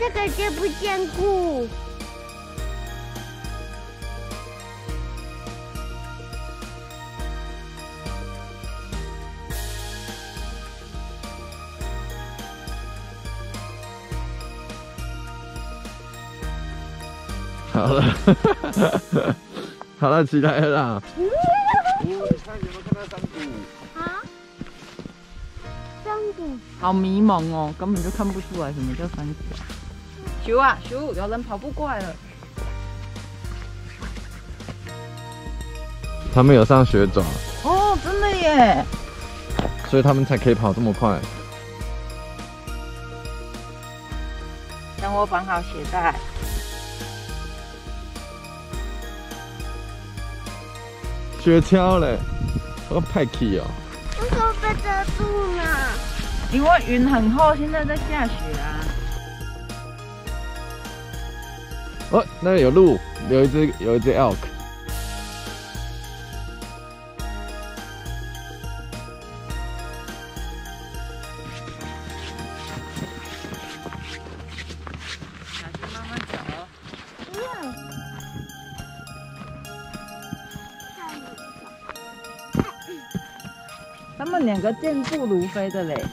这个坚不坚固？好了，好了，起来了啦！你看有没有看到山谷？啊？山谷？好迷蒙哦，根本就看不出来什么叫山谷。咻啊咻，有人跑步过来了。他们有上雪爪，哦，真的耶！所以他们才可以跑这么快。等我绑好鞋带。雪橇嘞，我派气哦。为什么被遮住呢？因为云很厚，现在在下雪啊。哦，那里有鹿，有一只 elk。小心慢慢走哦。他们两个健步如飞的嘞。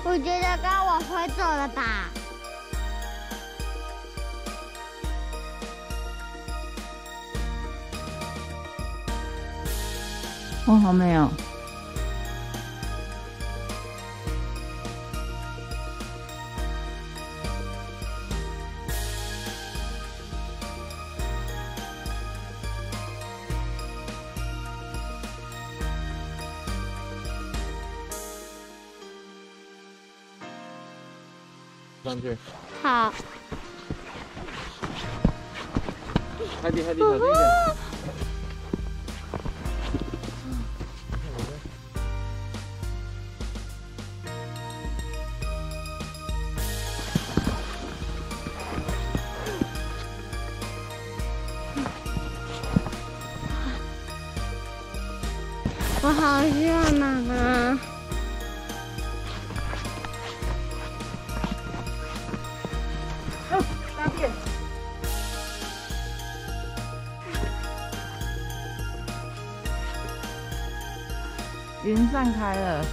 我觉得该往回走了吧。哦，好美哦。上去，好。海底，小心一点。我好热呢。大便。云散开了。